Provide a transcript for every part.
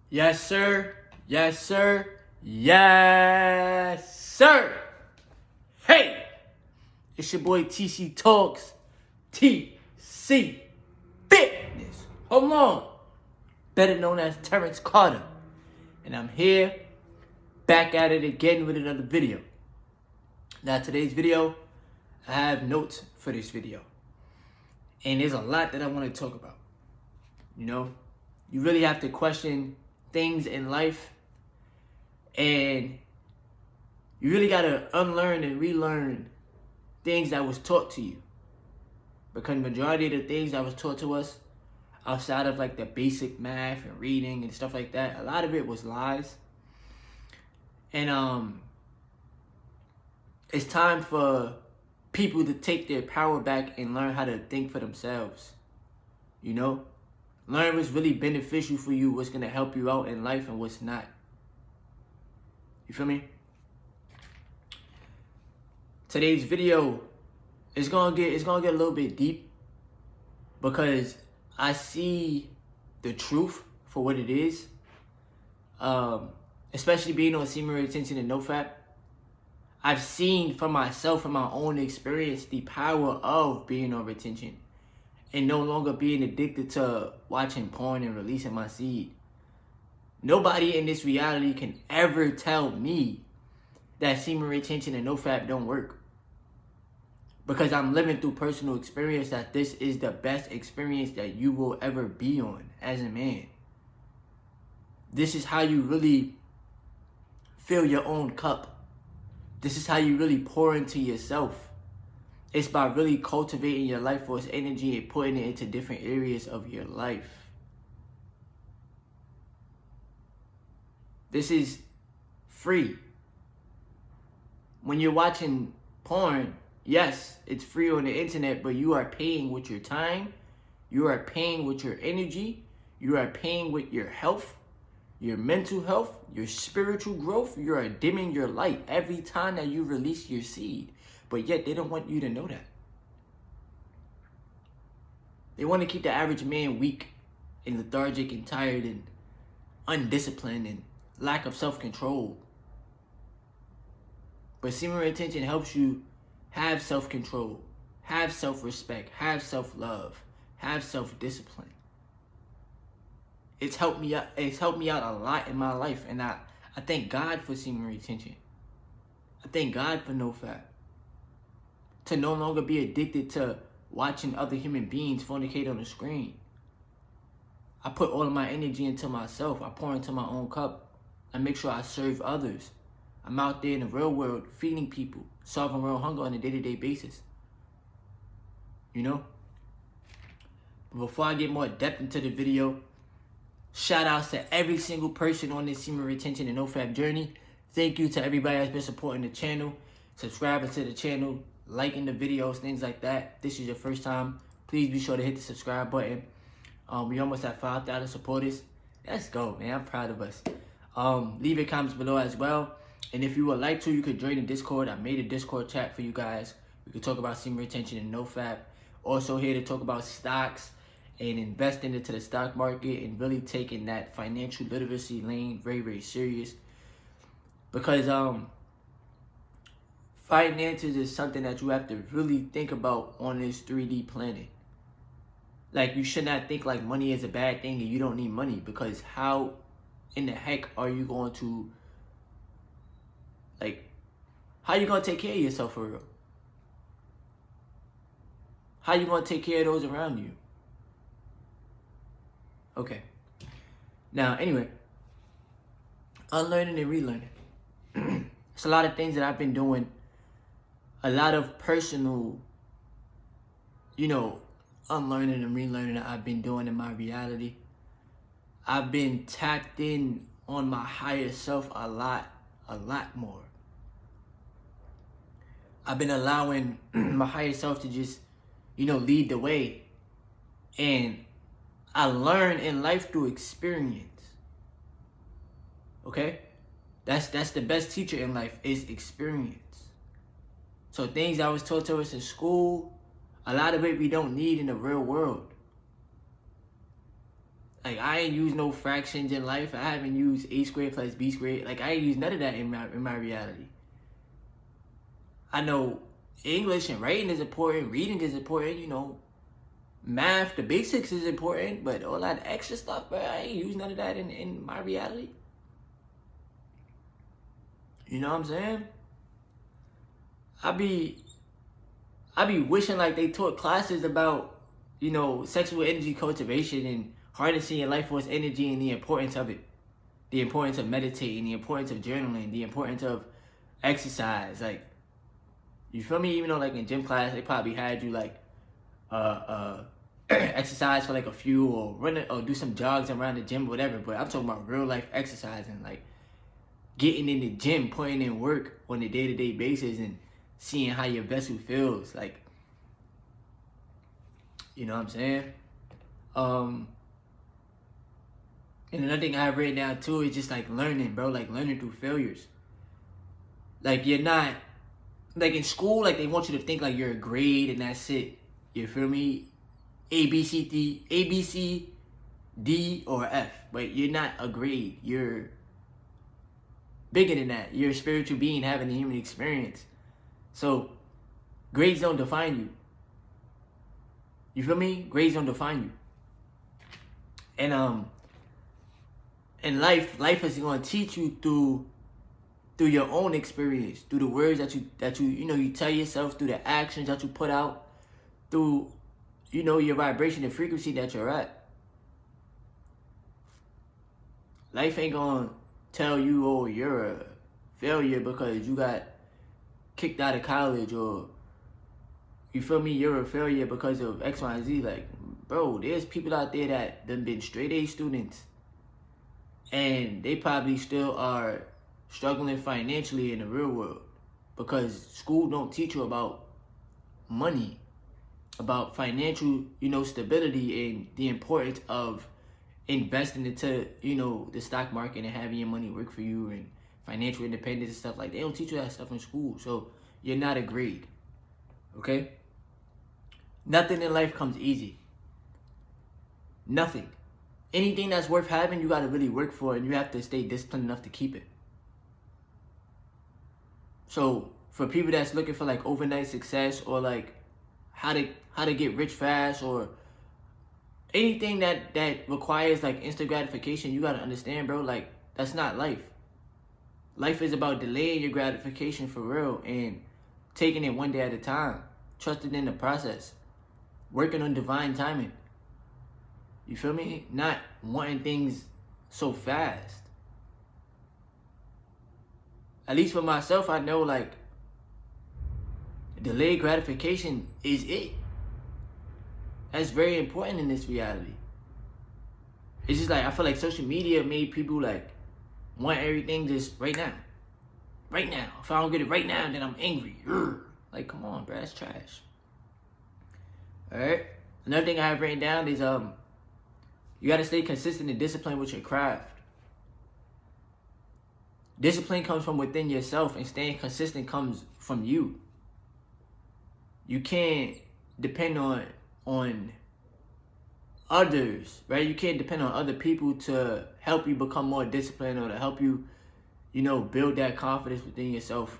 Yes, sir. Yes, sir. Yes, sir. Hey, it's your boy TC Talks. TC Fitness. Hold on. Better known as Terrence Carter. And I'm here, back at it again with another video. Now, today's video, I have notes for this video. And there's a lot that I want to talk about. You know, you really have to question things in life, and you really got to unlearn and relearn things that was taught to you, because majority of the things that was taught to us outside of like the basic math and reading and stuff like that, a lot of it was lies. And it's time for people to take their power back and learn how to think for themselves. You know, learn what's really beneficial for you, what's gonna help you out in life, and what's not. You feel me? Today's video is gonna get a little bit deep, because I see the truth for what it is. Especially being on Semen retention and no FAP, I've seen for myself, from my own experience, the power of being on retention and no longer being addicted to watching porn and releasing my seed. Nobody in this reality can ever tell me that semen retention and no FAP don't work, because I'm living through personal experience that this is the best experience that you will ever be on as a man. This is how you really fill your own cup. This is how you really pour into yourself. It's by really cultivating your life force energy and putting it into different areas of your life. This is free. When you're watching porn, yes, it's free on the internet, but you are paying with your time, you are paying with your energy, you are paying with your health, your mental health, your spiritual growth. You are dimming your light every time that you release your seed. But yet they don't want you to know that. They want to keep the average man weak and lethargic and tired and undisciplined and lack of self-control. But semen retention helps you have self-control, have self-respect, have self-love, have self-discipline. It's helped me out. It's helped me out a lot in my life, and I thank God for semen retention. I thank God for no FAP. To no longer be addicted to watching other human beings fornicate on the screen. I put all of my energy into myself. I pour into my own cup. I make sure I serve others. I'm out there in the real world feeding people, solving real hunger on a day-to-day basis. You know? But before I get more depth into the video, shout outs to every single person on this semen retention and no FAP journey. Thank you to everybody that's been supporting the channel, subscribing to the channel, liking the videos, things like that. This is your first time, please be sure to hit the subscribe button. We almost at 5,000 supporters. Let's go, man. I'm proud of us. Leave your comments below as well. And if you would like to, you could join the Discord. I made a Discord chat for you guys. We could talk about semen retention and no FAP. Also here to talk about stocks and investing into the stock market and really taking that financial literacy lane very, very serious. Because finances is something that you have to really think about on this 3D planet. Like, you should not think like money is a bad thing and you don't need money, because how in the heck are you going to, like, how you going to take care of yourself for real? How you going to take care of those around you? Okay. Now, anyway, unlearning and relearning. It's a lot of things that I've been doing. A lot of personal, unlearning and relearning that I've been doing in my reality. I've been tapped in on my higher self a lot more. I've been allowing my higher self to just, lead the way. And I learn in life through experience. Okay? That's the best teacher in life, is experience. So things that was taught to us in school, a lot of it we don't need in the real world. Like, I ain't used no fractions in life. I haven't used a squared plus b squared. Like, I ain't used none of that in my reality. I know English and writing is important. Reading is important. You know, math, the basics is important. But all that extra stuff, bro, I ain't used none of that in my reality. You know what I'm saying? I be wishing like they taught classes about, you know, sexual energy cultivation and harnessing your life force energy and the importance of it. The importance of meditating, the importance of journaling, the importance of exercise. Like, you feel me? Even though like in gym class they probably had you like exercise for like a few or run it or do some jogs around the gym or whatever. But I'm talking about real life exercising, like getting in the gym, putting in work on a day-to-day basis and seeing how your vessel feels. Like, you know what I'm saying? And another thing I have written down too is just like learning, bro. Like learning through failures. Like, you're not, like in school, like they want you to think like you're a grade and that's it. You feel me? A, B, C, D, or F. But you're not a grade. You're bigger than that. You're a spiritual being having a human experience. So grades don't define you. You feel me? Grades don't define you. And in life is gonna teach you through your own experience, through the words that you tell yourself, through the actions that you put out, through your vibration and frequency that you're at. Life ain't gonna tell you, oh, you're a failure because you got kicked out of college, or you feel me, you're a failure because of X, Y, and Z. Like, bro, there's people out there that done been straight A students and they probably still are struggling financially in the real world because school don't teach you about money, about financial, stability, and the importance of investing into, the stock market and having your money work for you and financial independence and stuff. Like, they don't teach you that stuff in school. So you're not a grade. Okay? Nothing in life comes easy. Nothing. Anything that's worth having, you gotta really work for it, and you have to stay disciplined enough to keep it. So for people that's looking for like overnight success, or like how to get rich fast, or anything that requires like instant gratification, you gotta understand, bro, like that's not life. Life is about delaying your gratification for real and taking it one day at a time, trusting in the process, working on divine timing. You feel me? Not wanting things so fast. At least for myself, I know like delayed gratification is it. That's very important in this reality. It's just like, I feel like social media made people like want everything just right now. Right now. If I don't get it right now, then I'm angry. Urgh. Like, come on, bro, that's trash. Alright? Another thing I have written down is you gotta stay consistent and disciplined with your craft. Discipline comes from within yourself, and staying consistent comes from you. You can't depend on others, right? You can't depend on other people to help you become more disciplined, or to help you, build that confidence within yourself,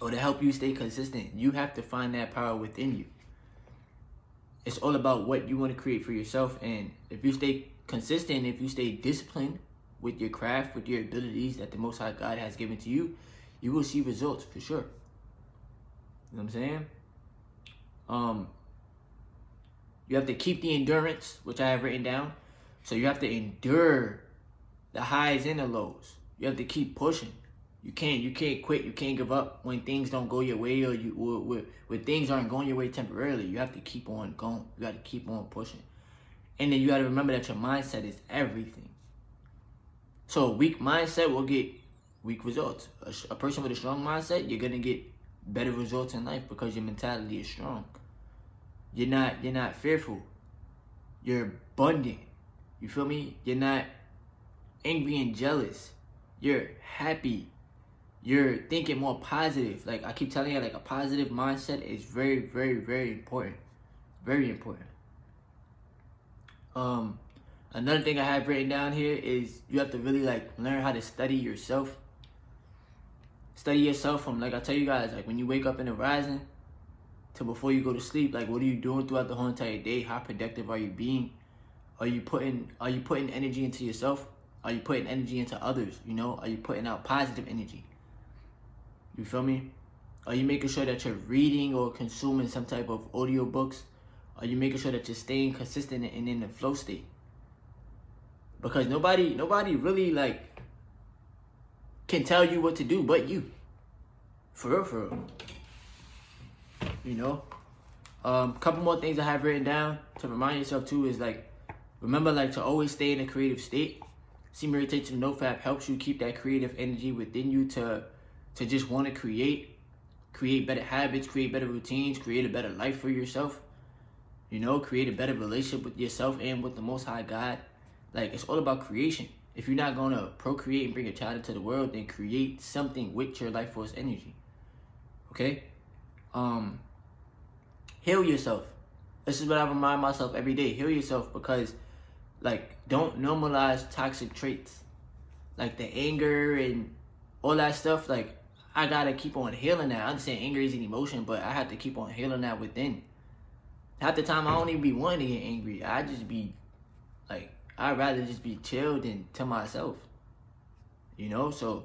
or to help you stay consistent. You have to find that power within you. It's all about what you want to create for yourself. And if you stay consistent, if you stay disciplined with your craft, with your abilities that the Most High God has given to you, you will see results for sure. You know what I'm saying? You have to keep the endurance, which I have written down. So you have to endure the highs and the lows. You have to keep pushing. You can't quit. You can't give up when things don't go your way, or when things aren't going your way temporarily. You have to keep on going. You got to keep on pushing. And then you got to remember that your mindset is everything. So a weak mindset will get weak results. A person with a strong mindset, you're gonna get better results in life because your mentality is strong. You're not fearful. You're abundant. You feel me? You're not angry and jealous. You're happy. You're thinking more positive. Like I keep telling you, like a positive mindset is very, very, very important. Very important. Another thing I have written down here is you have to really like learn how to study yourself. Study yourself from, like I tell you guys, like when you wake up in the rising to before you go to sleep, like what are you doing throughout the whole entire day? How productive are you being? Are you putting energy into yourself? Are you putting energy into others? You know, are you putting out positive energy? You feel me? Are you making sure that you're reading or consuming some type of audio books? Are you making sure that you're staying consistent and in the flow state? Because nobody really like can tell you what to do but you. For real. You know? Couple more things I have written down to remind yourself too is like, remember like to always stay in a creative state. Semen Retention No FAP helps you keep that creative energy within you to just want to create better habits, create better routines, create a better life for yourself. You know, create a better relationship with yourself and with the Most High God. Like, it's all about creation. If you're not going to procreate and bring a child into the world, then create something with your life force energy. Okay? Heal yourself. This is what I remind myself every day. Heal yourself because, like, don't normalize toxic traits. Like the anger and all that stuff. Like, I got to keep on healing that. I understand anger is an emotion, but I have to keep on healing that within. Half the time, I don't even be wanting to get angry. I just be, like, I'd rather just be chilled than to myself. You know? So,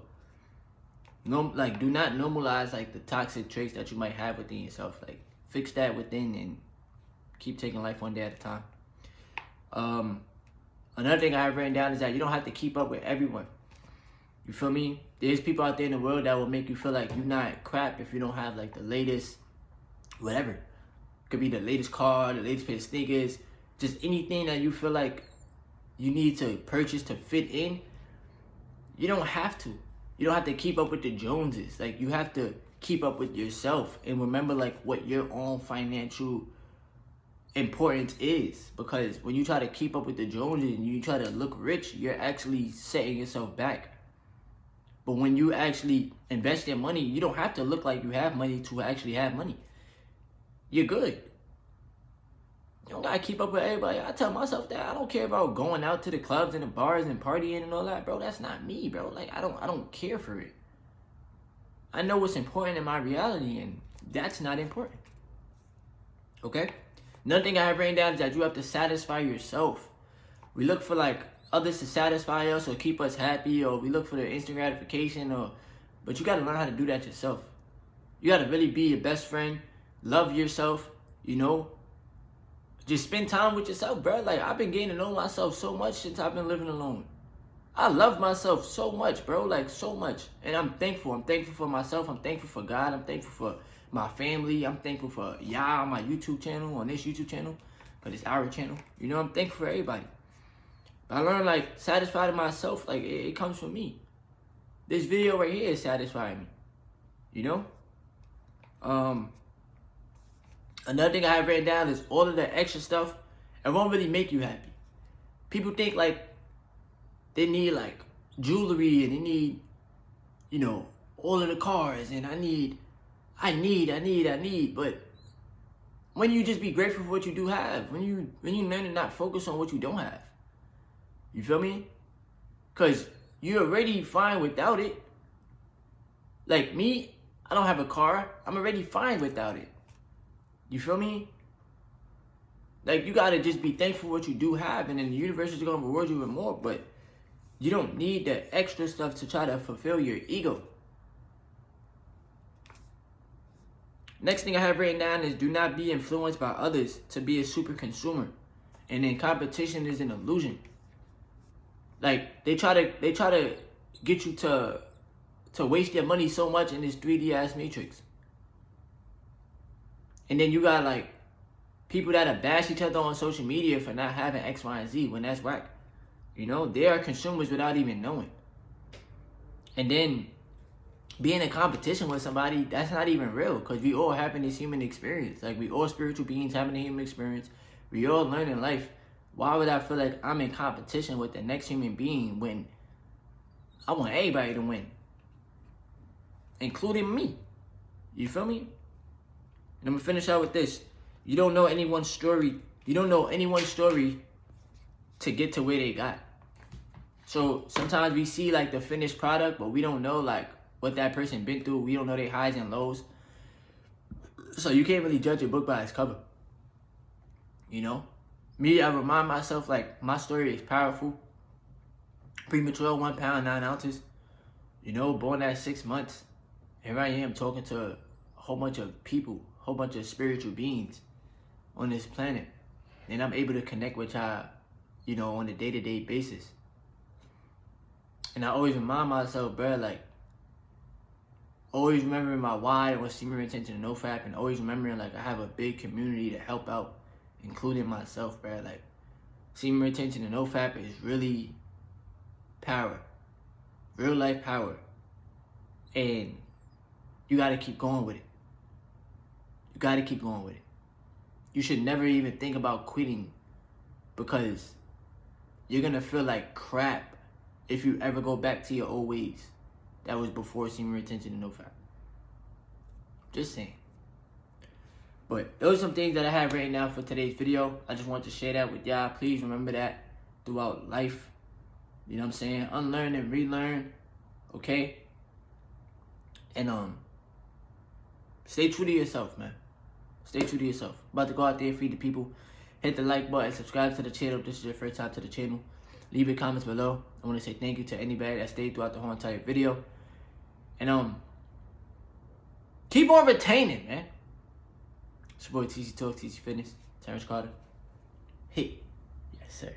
no, like, do not normalize, like, the toxic traits that you might have within yourself. Like, fix that within and keep taking life one day at a time. Another thing I have written down is that you don't have to keep up with everyone. You feel me? There's people out there in the world that will make you feel like you're not crap if you don't have, like, the latest whatever. It could be the latest car, the latest pair of sneakers, just anything that you feel like you need to purchase to fit in. You don't have to. You don't have to keep up with the Joneses. Like, you have to keep up with yourself and remember, like, what your own financial importance is. Because when you try to keep up with the Joneses and you try to look rich, you're actually setting yourself back. But when you actually invest your money, you don't have to look like you have money to actually have money. You're good. You don't gotta keep up with everybody. I tell myself that I don't care about going out to the clubs and the bars and partying and all that, bro. That's not me, bro. Like, I don't care for it. I know what's important in my reality, and that's not important. Okay? Another thing I have written down is that you have to satisfy yourself. We look for, like, others to satisfy us or keep us happy, or we look for the instant gratification, but you gotta learn how to do that yourself. You gotta really be your best friend. Love yourself, you know. Just spend time with yourself, bro. Like, I've been getting to know myself so much since I've been living alone. I love myself so much, bro. Like, so much. And I'm thankful. I'm thankful for myself. I'm thankful for God. I'm thankful for my family. I'm thankful for y'all on my YouTube channel, on this YouTube channel. But it's our channel. You know, I'm thankful for everybody. But I learned, like, satisfied myself. Like, it comes from me. This video right here is satisfying me. You know? Another thing I have written down is all of the extra stuff. It won't really make you happy. People think, like, they need, like, jewelry and they need, you know, all of the cars and I need. But when you just be grateful for what you do have, when you learn to not focus on what you don't have, you feel me? Because you're already fine without it. Like me, I don't have a car. I'm already fine without it. You feel me? Like, you gotta just be thankful for what you do have, and then the universe is gonna reward you with more, but you don't need the extra stuff to try to fulfill your ego. Next thing I have written down is do not be influenced by others to be a super consumer. And then competition is an illusion. Like, they try to get you to waste your money so much in this 3D ass matrix. And then you got, like, people that bash each other on social media for not having X, Y, and Z when that's whack. You know, they are consumers without even knowing. And then being in competition with somebody, that's not even real, because we all having this human experience. Like, we all spiritual beings having a human experience. We all learning life. Why would I feel like I'm in competition with the next human being when I want everybody to win? Including me. You feel me? And I'm going to finish out with this. You don't know anyone's story. You don't know anyone's story to get to where they got. So sometimes we see like the finished product, but we don't know like what that person been through. We don't know their highs and lows. So you can't really judge a book by its cover. You know? Me, I remind myself like my story is powerful. Premature, 1 pound, 9 ounces. You know, born at 6 months. Here I am talking to a whole bunch of people, a whole bunch of spiritual beings on this planet. And I'm able to connect with y'all, you know, on a day-to-day basis. And I always remind myself, bro, like, always remembering my why was semen retention and no FAP, and always remembering like I have a big community to help out, including myself, bro. Like, semen retention and no FAP is really power, real life power, and you gotta keep going with it. You gotta keep going with it. You should never even think about quitting, because you're gonna feel like crap if you ever go back to your old ways that was before semen retention and no FAP. Just saying. But those are some things that I have right now for today's video. I just want to share that with y'all. Please remember that throughout life. You know what I'm saying? Unlearn and relearn. Okay? And stay true to yourself, man. Stay true to yourself. About to go out there, feed the people. Hit the like button, subscribe to the channel if this is your first time to the channel. Leave your comments below. I want to say thank you to anybody that stayed throughout the whole entire video. And keep on retaining, man. It's your boy TC Talk, TC Fitness, Terrence Carter. Hey, yes sir.